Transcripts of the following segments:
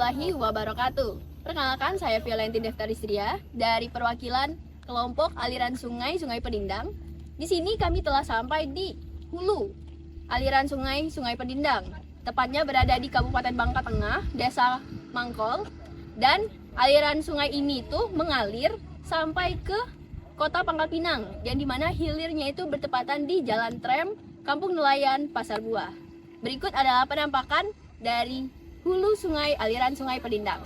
warahmatullahi wabarakatuh. Perkenalkan, saya Violenti Deftaristria dari perwakilan kelompok aliran Sungai Pedindang. Di sini kami telah sampai di hulu aliran Sungai Pedindang. Tepatnya berada di Kabupaten Bangka Tengah, Desa Mangkol. Dan aliran sungai ini tuh mengalir sampai ke Kota Pangkal Pinang, yang dimana hilirnya itu bertepatan di Jalan Trem Kampung Nelayan Pasar Buah. Berikut adalah penampakan dari hulu sungai aliran Sungai Pedindang.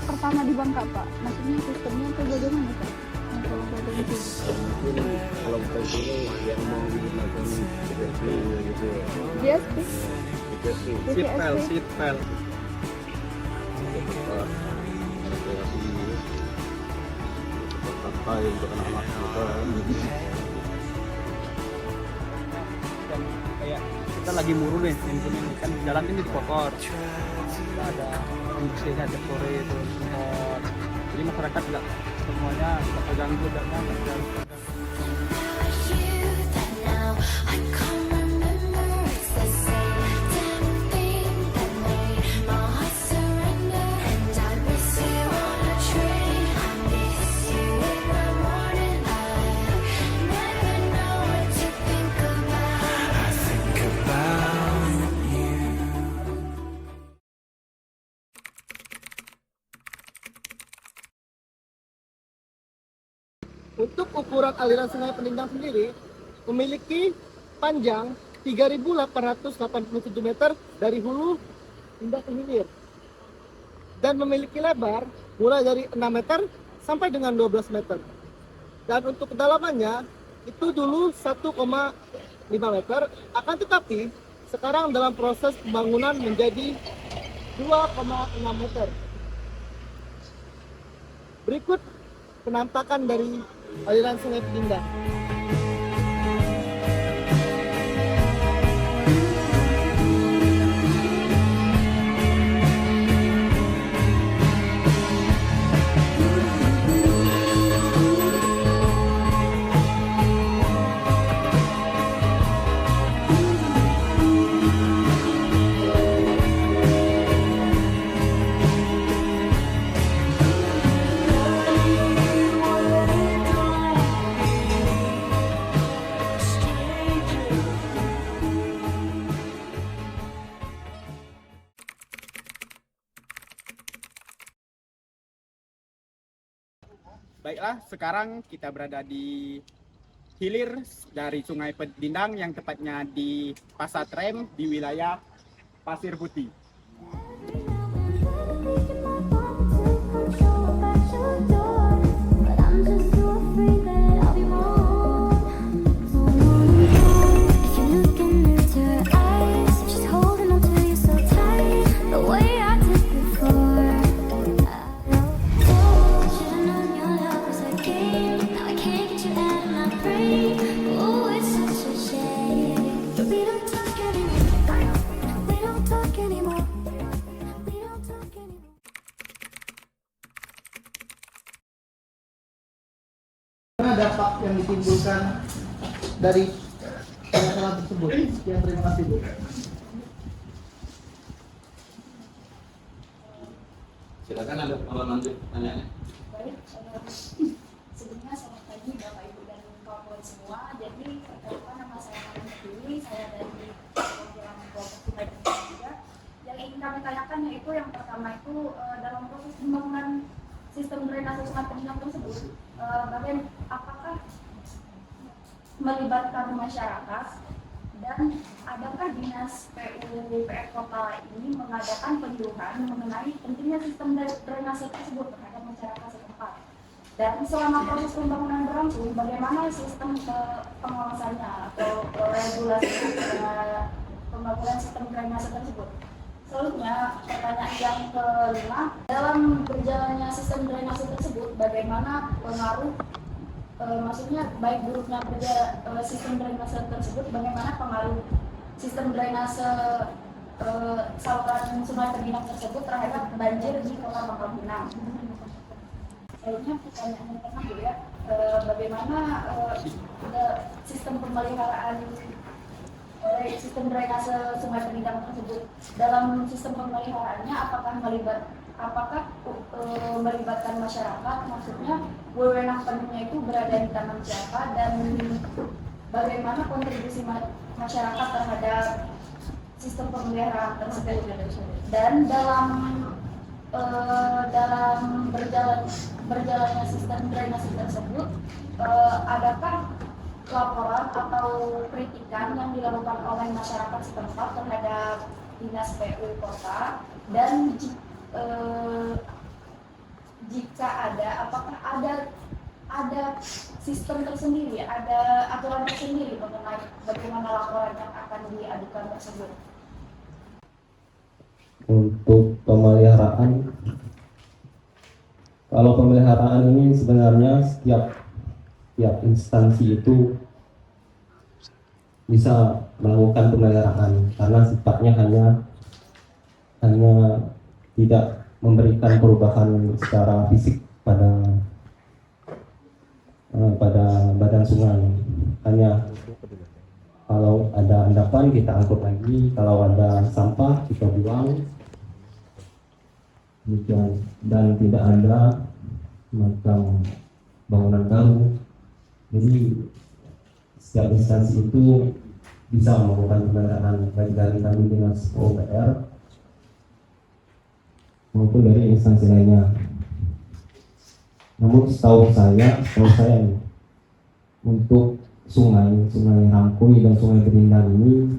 Pertama di Bangka, Pak, maksudnya sistemnya itu bagaimana, Pak? Kalau bukan ini yang mau digunakan GSP gitu ya. GSP? Seatbelt. Apa untuk anak-anak kita dan kayak kita lagi muru nih, ini kan jalan ini dikotor, kita ada industri ada sore itu semua, jadi masyarakat nggak semuanya nggak terganggu dan Untuk ukuran aliran Sungai Pedindang sendiri memiliki panjang 3.887 meter dari hulu hingga ke hilir, dan memiliki lebar mulai dari 6 meter sampai dengan 12 meter. Dan untuk kedalamannya itu dulu 1,5 meter, akan tetapi sekarang dalam proses pembangunan menjadi 2,6 meter. Berikut penampakan dari aliran Sungai Pedindang. Baiklah, sekarang kita berada di hilir dari Sungai Pedindang yang tepatnya di Pasar Trem di wilayah Pasir Putih. Dampak yang ditimbulkan dari masalah tersebut. Sekian, terima kasih Bu. Silakan ada kalau lanjut tanya. Baik, sebelumnya selamat pagi Bapak Ibu dan kawan-kawan semua. Jadi nama saya Mama saya dari program kelompok Sungai Penimbang juga. Yang ingin kami tanyakan yaitu yang pertama itu dalam proses pembangunan sistem drainase Sungai Penimbang tersebut, apakah melibatkan masyarakat dan adakah dinas PUPR kota ini mengadakan penyuluhan mengenai pentingnya sistem drainase tersebut terhadap masyarakat setempat? Dan selama proses pembangunan berlangsung, bagaimana sistem pengawasannya atau regulasi pembangunan sistem drainase tersebut? Selanjutnya, pertanyaan yang kelima, dalam berjalannya sistem drainase tersebut, bagaimana pengaruh maksudnya baik buruknya sistem drainase tersebut, bagaimana pengaruh sistem drainase saluran Sungai Penimbang tersebut terhadap banjir di Kota Pangkal Pinang. Selanjutnya pertanyaan yang terakhir dulu ya, bagaimana sistem pemeliharaan sistem drainase Sungai Penimbang tersebut, dalam sistem pemeliharaannya apakah melibatkan masyarakat, maksudnya wewenang penuhnya itu berada di tangan siapa, dan bagaimana kontribusi masyarakat terhadap sistem pemeliharaan tersebut. Dan dalam berjalannya sistem drainase tersebut, adakah laporan atau kritikan yang dilakukan oleh masyarakat setempat terhadap dinas PU kota, dan jika ada, apakah ada sistem tersendiri, ada aturan tersendiri mengenai bagaimana laporan yang akan diadukan tersebut? Untuk pemeliharaan, kalau pemeliharaan ini sebenarnya setiap instansi itu bisa melakukan pemeliharaan karena sifatnya hanya tidak memberikan perubahan secara fisik pada badan sungai. Hanya kalau ada endapan kita angkut lagi, kalau ada sampah kita buang, demikian, dan tidak ada macam bangunan baru. Jadi setiap instansi itu bisa melakukan pemeliharaan baik dari kami dinas PUPR maupun dari instansi lainnya. Namun setahu saya untuk sungai Rangkui dan Sungai Penimbang ini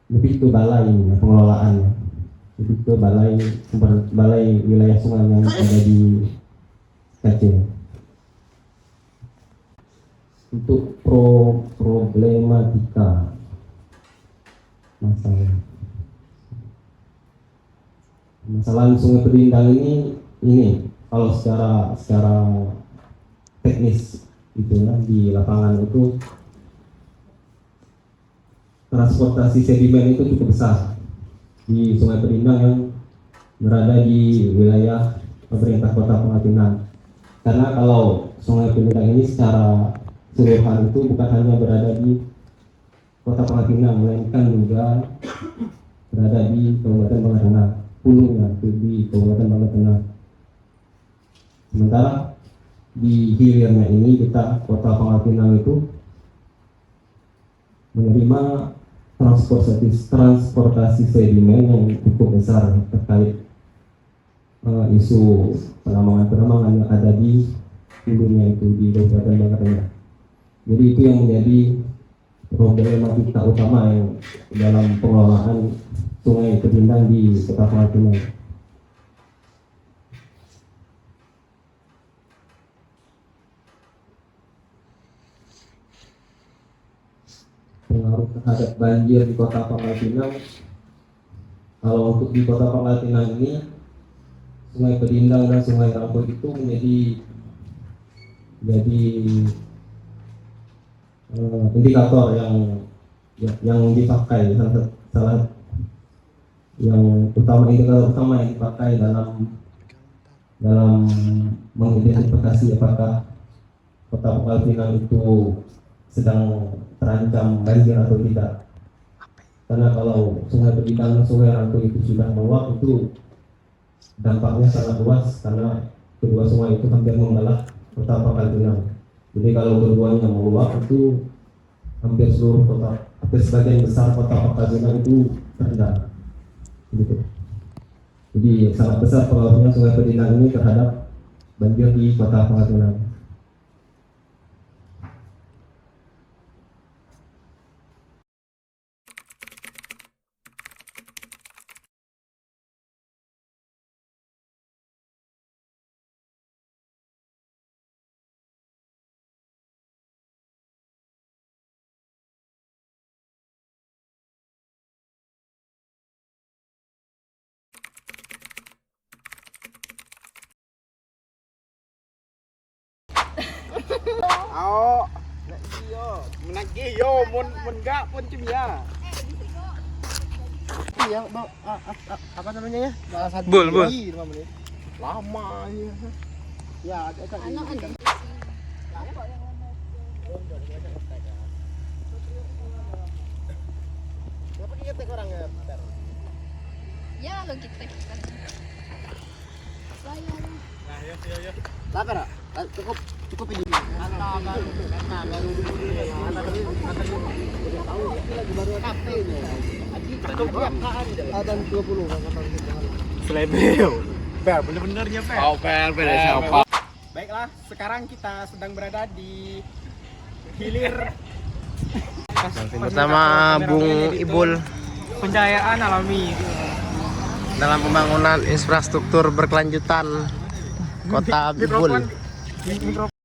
lebih ke balai pengelolaannya, lebih ke balai wilayah sungai yang ada di Aceh. Untuk problematika masalah Sungai Penimbang ini kalau secara teknis itu ya, di lapangan itu transportasi sedimen itu cukup besar di Sungai Penimbang yang berada di wilayah pemerintah Kota Pangkal Pinang. Karena kalau Sungai Penimbang ini secara keseluruhan itu bukan hanya berada di Kota Pangkal Pinang, melainkan juga berada di Kabupaten Bangka Tengah, hulunya itu di Kabupaten Bangka Tengah. Sementara di hilirnya ini kita Kota Pangkal Pinang itu menerima transportasi sedimen yang cukup besar terkait isu penambangan yang ada di hulunya itu di Kabupaten Bangka Tengah. Jadi itu yang menjadi problematika utama yang dalam pengelolaan Sungai Penimbang di Kota Pangkal Pinang. Pengaruh terhadap banjir di Kota Pangkal Pinang, kalau untuk di Kota Pangkal Pinang ini Sungai Penimbang dan Sungai Rangkui itu menjadi indikator yang dipakai, salah yang utama, indikator utama yang dipakai dalam mengidentifikasi apakah Kota Pangkal Pinang itu sedang terancam banjir atau tidak. Karena kalau Sungai Pedidang, Sungai Rangko itu sudah meluap, itu dampaknya sangat luas karena kedua sungai itu hampir membelah kota Pangkal Pinang. Jadi kalau keduanya meluap itu hampir seluruh kota, hampir sebagian besar kota Pangkal Pinang itu terendam. Gitu. Jadi sangat besar pengaruhnya Sungai Pedidang ini terhadap banjir di kota Pangkal Pinang. Ao, menagih yo, mun enggak pun cemia. Iya, Bang. Apa namanya ya? Bul. 5 menit. Lama ya. Ya, ada. Kenapa kita orang ya? Ya lo kita. Nah, ya. Lapar, cukup ini. Ada 20 Selebel. Per, bener-benernya Per. Oh, per siapa? Baiklah, sekarang kita sedang berada di hilir Bersama Bung Ibul pencahayaan alami. dalam pembangunan infrastruktur berkelanjutan Kota Bibul. Mikrofon